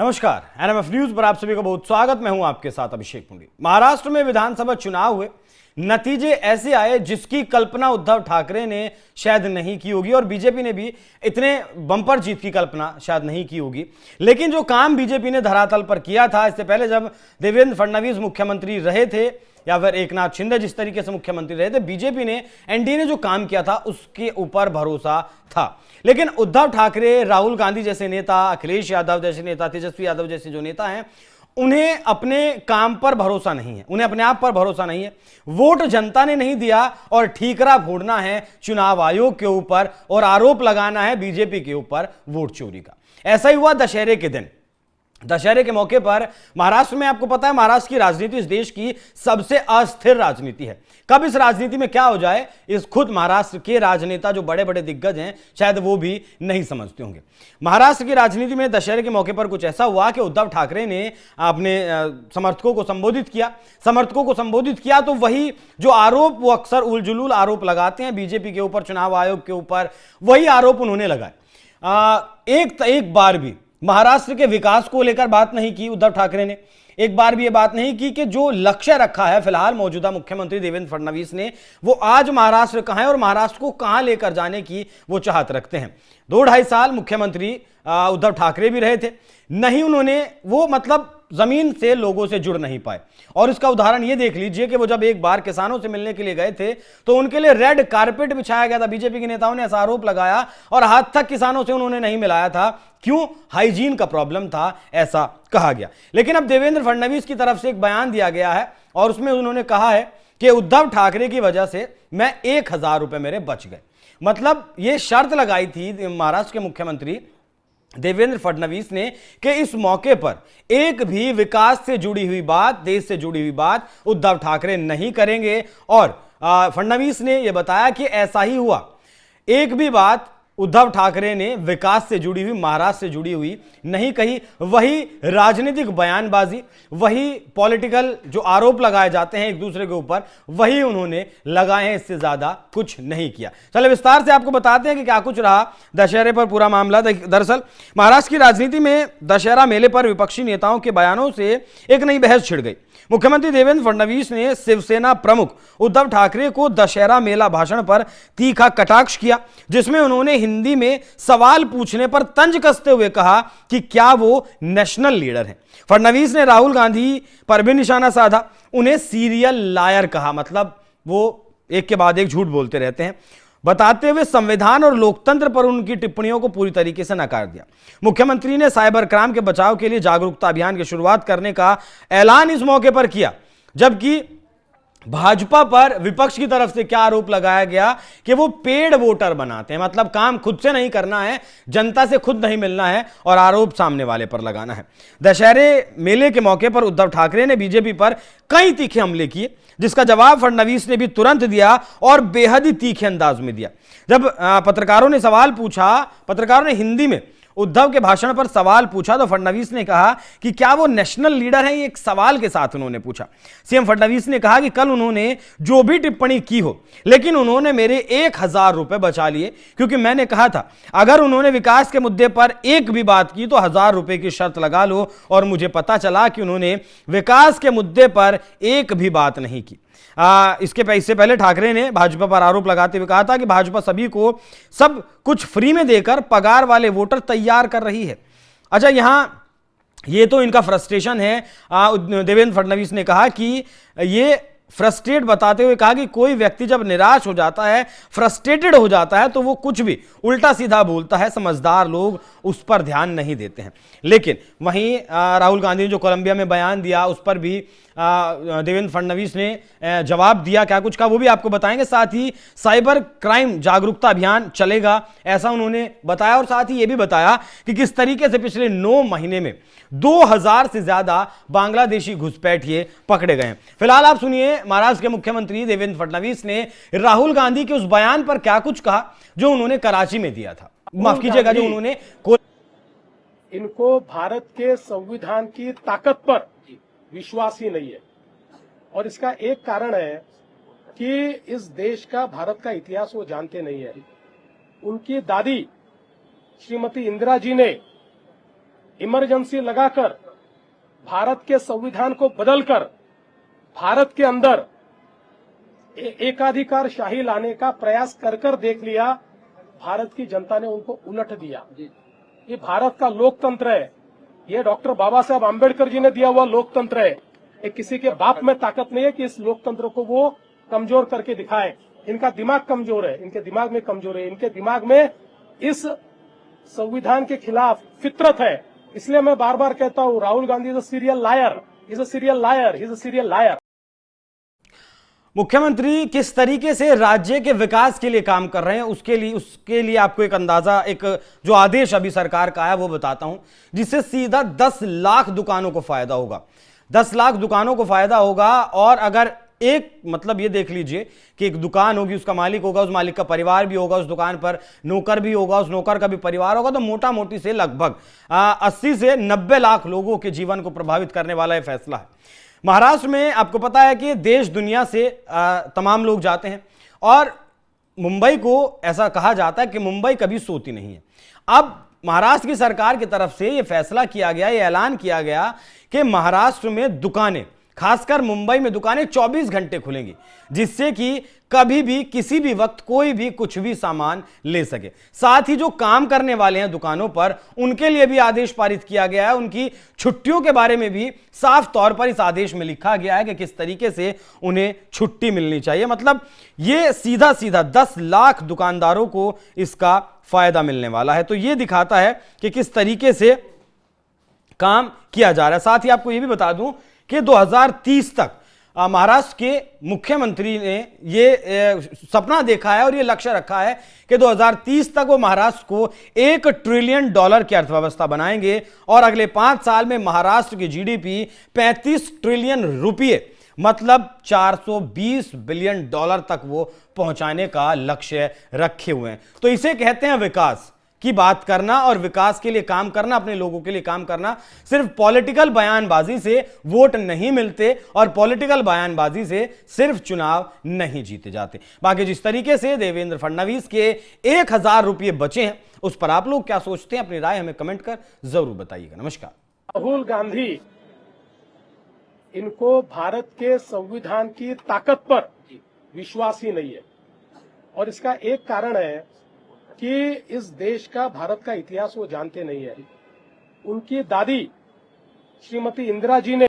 नमस्कार, NMF news पर आप सभी का बहुत स्वागत। मैं हूं आपके साथ अभिषेक पुंडी। महाराष्ट्र में विधानसभा चुनाव हुए, नतीजे ऐसे आए जिसकी कल्पना उद्धव ठाकरे ने शायद नहीं की होगी और बीजेपी ने भी इतने बंपर जीत की कल्पना शायद नहीं की होगी। लेकिन जो काम बीजेपी ने धरातल पर किया था, इससे पहले जब देवेंद्र फडणवीस मुख्यमंत्री रहे थे या फिर एकनाथ शिंदे जिस तरीके से मुख्यमंत्री रहे थे, बीजेपी ने, एनडीए ने जो काम किया था उसके ऊपर भरोसा था। लेकिन उद्धव ठाकरे, राहुल गांधी जैसे नेता, अखिलेश यादव जैसे नेता, तेजस्वी यादव जैसे जो नेता हैं, उन्हें अपने काम पर भरोसा नहीं है, उन्हें अपने आप पर भरोसा नहीं है। वोट जनता ने नहीं दिया और ठीकरा फोड़ना है चुनाव आयोग के ऊपर और आरोप लगाना है बीजेपी के ऊपर वोट चोरी का। ऐसा ही हुआ दशहरे के दिन। दशहरे के मौके पर महाराष्ट्र में, आपको पता है, महाराष्ट्र की राजनीति इस देश की सबसे अस्थिर राजनीति है। कब इस राजनीति में क्या हो जाए, इस खुद महाराष्ट्र के राजनेता जो बड़े बड़े दिग्गज हैं शायद वो भी नहीं समझते होंगे। महाराष्ट्र की राजनीति में दशहरे के मौके पर कुछ ऐसा हुआ कि उद्धव ठाकरे ने अपने समर्थकों को संबोधित किया तो वही जो आरोप वो अक्सर उलझुल आरोप लगाते हैं बीजेपी के ऊपर, चुनाव आयोग के ऊपर, वही आरोप उन्होंने लगाए। एक बार भी महाराष्ट्र के विकास को लेकर बात नहीं की उद्धव ठाकरे ने। एक बार भी यह बात नहीं की कि जो लक्ष्य रखा है फिलहाल मौजूदा मुख्यमंत्री देवेंद्र फडणवीस ने, वो आज महाराष्ट्र कहां है और महाराष्ट्र को कहां लेकर जाने की वो चाहत रखते हैं। 2-2.5 साल मुख्यमंत्री उद्धव ठाकरे भी रहे थे, नहीं उन्होंने वो मतलब जमीन से लोगों से जुड़ नहीं पाए। और इसका उदाहरण ये देख लीजिए कि वो जब एक बार किसानों से मिलने के लिए गए थे तो उनके लिए रेड कारपेट बिछाया गया था। बीजेपी के नेताओं ने ऐसा आरोप लगाया और हाथ तक किसानों से उन्होंने नहीं मिलाया था। क्यों? हाइजीन का प्रॉब्लम था, ऐसा कहा गया। लेकिन अब देवेंद्र फडणवीस की तरफ से एक बयान दिया गया है और उसमें उन्होंने कहा है कि उद्धव ठाकरे की वजह से मैं 1,000 रुपए मेरे बच गए। मतलब ये शर्त लगाई थी महाराष्ट्र के मुख्यमंत्री देवेंद्र फडणवीस ने कि इस मौके पर एक भी विकास से जुड़ी हुई बात, देश से जुड़ी हुई बात उद्धव ठाकरे नहीं करेंगे। और फडणवीस ने यह बताया कि ऐसा ही हुआ। एक भी बात उद्धव ठाकरे ने विकास से जुड़ी हुई, महाराष्ट्र से जुड़ी हुई नहीं कही। वही राजनीतिक बयानबाजी, वही पॉलिटिकल जो आरोप लगाए जाते हैं एक दूसरे के ऊपर, वही उन्होंने लगाए हैं, इससे ज्यादा कुछ नहीं किया। चलिए विस्तार से आपको बताते हैं कि क्या कुछ रहा दशहरे पर पूरा मामला। दरअसल महाराष्ट्र की राजनीति में दशहरा मेले पर विपक्षी नेताओं के बयानों से एक नई बहस छिड़ गई। मुख्यमंत्री देवेंद्र फडणवीस ने शिवसेना प्रमुख उद्धव ठाकरे को दशहरा मेला भाषण पर तीखा कटाक्ष किया, जिसमें उन्होंने हिंदी में सवाल पूछने पर तंज कसते हुए कहा कि क्या वो नेशनल लीडर हैं। फडणवीस ने राहुल गांधी पर भी निशाना साधा, उन्हें सीरियल लायर कहा, मतलब वो एक के बाद एक झूठ बोलते रहते हैं, बताते हुए संविधान और लोकतंत्र पर उनकी टिप्पणियों को पूरी तरीके से नकार दिया। मुख्यमंत्री ने साइबर क्राइम के बचाव के लिए जागरूकता अभियान की शुरुआत करने का ऐलान इस मौके पर किया। जबकि भाजपा पर विपक्ष की तरफ से क्या आरोप लगाया गया कि वो पेड वोटर बनाते हैं, मतलब काम खुद से नहीं करना है, जनता से खुद नहीं मिलना है और आरोप सामने वाले पर लगाना है। दशहरे मेले के मौके पर उद्धव ठाकरे ने बीजेपी पर कई तीखे हमले किए, जिसका जवाब फडणवीस ने भी तुरंत दिया और बेहद ही तीखे अंदाज में दिया। जब पत्रकारों ने सवाल पूछा, पत्रकारों ने हिंदी में उद्धव के भाषण पर सवाल पूछा तो फडणवीस ने कहा कि क्या वो नेशनल लीडर हैं, एक सवाल के साथ उन्होंने पूछा। सीएम फडणवीस ने कहा कि कल उन्होंने जो भी टिप्पणी की हो, लेकिन उन्होंने मेरे 1,000 रुपए बचा लिए, क्योंकि मैंने कहा था अगर उन्होंने विकास के मुद्दे पर एक भी बात की तो 1,000 रुपए की शर्त लगा लो, और मुझे पता चला कि उन्होंने विकास के मुद्दे पर एक भी बात नहीं की। इससे पहले ठाकरे ने भाजपा पर आरोप लगाते हुए कहा था कि भाजपा सभी को सब कुछ फ्री में देकर पगार वाले वोटर तैयार कर रही है। अच्छा, यहां ये तो इनका फ्रस्ट्रेशन है। देवेंद्र फडणवीस ने कहा कि ये फ्रस्ट्रेट बताते हुए कहा कि कोई व्यक्ति जब निराश हो जाता है, फ्रस्ट्रेटेड हो जाता है, तो वो कुछ भी उल्टा सीधा बोलता है, समझदार लोग उस पर ध्यान नहीं देते हैं। लेकिन वहीं राहुल गांधी ने जो कोलंबिया में बयान दिया, उस पर भी देवेंद्र फडणवीस ने जवाब दिया। क्या कुछ का वो भी आपको बताएंगे। साथ ही साइबर क्राइम जागरूकता अभियान चलेगा, ऐसा उन्होंने बताया। और साथ ही ये भी बताया कि किस तरीके से पिछले 9 महीने में 2,000 से ज्यादा बांग्लादेशी घुसपैठिए पकड़े गए हैं। फिलहाल आप सुनिए महाराष्ट्र के मुख्यमंत्री देवेंद्र फडणवीस ने राहुल गांधी के उस बयान पर क्या कुछ कहा जो उन्होंने कराची में दिया था। माफ कीजिएगा, जो उन्होंने इनको भारत के संविधान की ताकत पर विश्वास ही नहीं है। और इसका एक कारण है कि इस देश का, भारत का इतिहास वो जानते नहीं है। उनकी दादी श्रीमती इंदिरा जी ने इमरजेंसी लगाकर भारत के संविधान को बदलकर भारत के अंदर एकाधिकार शाही लाने का प्रयास कर देख लिया। भारत की जनता ने उनको उलट दिया। ये भारत का लोकतंत्र है, ये डॉक्टर बाबा साहब आम्बेडकर जी ने दिया हुआ लोकतंत्र है। ये किसी के बाप में ताकत नहीं है कि इस लोकतंत्र को वो कमजोर करके दिखाए। इनका दिमाग कमजोर है, इनके दिमाग में कमजोर है, इनके दिमाग में इस संविधान के खिलाफ फितरत है। इसलिए मैं बार बार कहता हूं, Rahul Gandhi is a serial liar, is a serial liar, is a serial liar. मुख्यमंत्री किस तरीके से राज्य के विकास के लिए काम कर रहे हैं उसके लिए आपको एक अंदाजा, एक जो आदेश अभी सरकार का है वो बताता हूं, जिससे सीधा 10 लाख दुकानों को फायदा होगा। 10 लाख दुकानों को फायदा होगा। और अगर एक मतलब ये देख लीजिए कि एक दुकान होगी, उसका मालिक होगा, उस मालिक का परिवार भी होगा, उस दुकान पर नौकर भी होगा, उस नौकर का भी परिवार होगा, तो मोटा मोटी से लगभग 80 से 90 लाख लोगों के जीवन को प्रभावित करने वाला यह फैसला है। महाराष्ट्र में आपको पता है कि देश दुनिया से तमाम लोग जाते हैं और मुंबई को ऐसा कहा जाता है कि मुंबई कभी सोती नहीं है। अब महाराष्ट्र की सरकार की तरफ से यह फैसला किया गया, यह ऐलान किया गया कि महाराष्ट्र में दुकानें, खासकर मुंबई में दुकानें 24 घंटे खुलेंगी, जिससे कि कभी भी किसी भी वक्त कोई भी कुछ भी सामान ले सके। साथ ही जो काम करने वाले हैं दुकानों पर, उनके लिए भी आदेश पारित किया गया है। उनकी छुट्टियों के बारे में भी साफ तौर पर इस आदेश में लिखा गया है कि किस तरीके से उन्हें छुट्टी मिलनी चाहिए। मतलब ये सीधा सीधा 10 लाख दुकानदारों को इसका फायदा मिलने वाला है। तो ये दिखाता है कि किस तरीके से काम किया जा रहा है। साथ ही आपको यह भी बता दूं कि 2030 तक महाराष्ट्र के मुख्यमंत्री ने ये सपना देखा है और ये लक्ष्य रखा है कि 2030 तक वो महाराष्ट्र को $1 ट्रिलियन की अर्थव्यवस्था बनाएंगे और अगले 5 साल में महाराष्ट्र की जीडीपी 35 ट्रिलियन रुपये, मतलब $420 बिलियन तक वो पहुंचाने का लक्ष्य रखे हुए हैं। तो इसे कहते हैं विकास की बात करना और विकास के लिए काम करना, अपने लोगों के लिए काम करना। सिर्फ पॉलिटिकल बयानबाजी से वोट नहीं मिलते और पॉलिटिकल बयानबाजी से सिर्फ चुनाव नहीं जीते जाते। बाकी जिस तरीके से देवेंद्र फडणवीस के 1000 रुपये बचे हैं, उस पर आप लोग क्या सोचते हैं? अपनी राय हमें कमेंट कर जरूर बताइएगा। नमस्कार। राहुल गांधी, इनको भारत के संविधान की ताकत पर विश्वास ही नहीं है और इसका एक कारण है कि इस देश का, भारत का इतिहास वो जानते नहीं है। उनकी दादी श्रीमती इंदिरा जी ने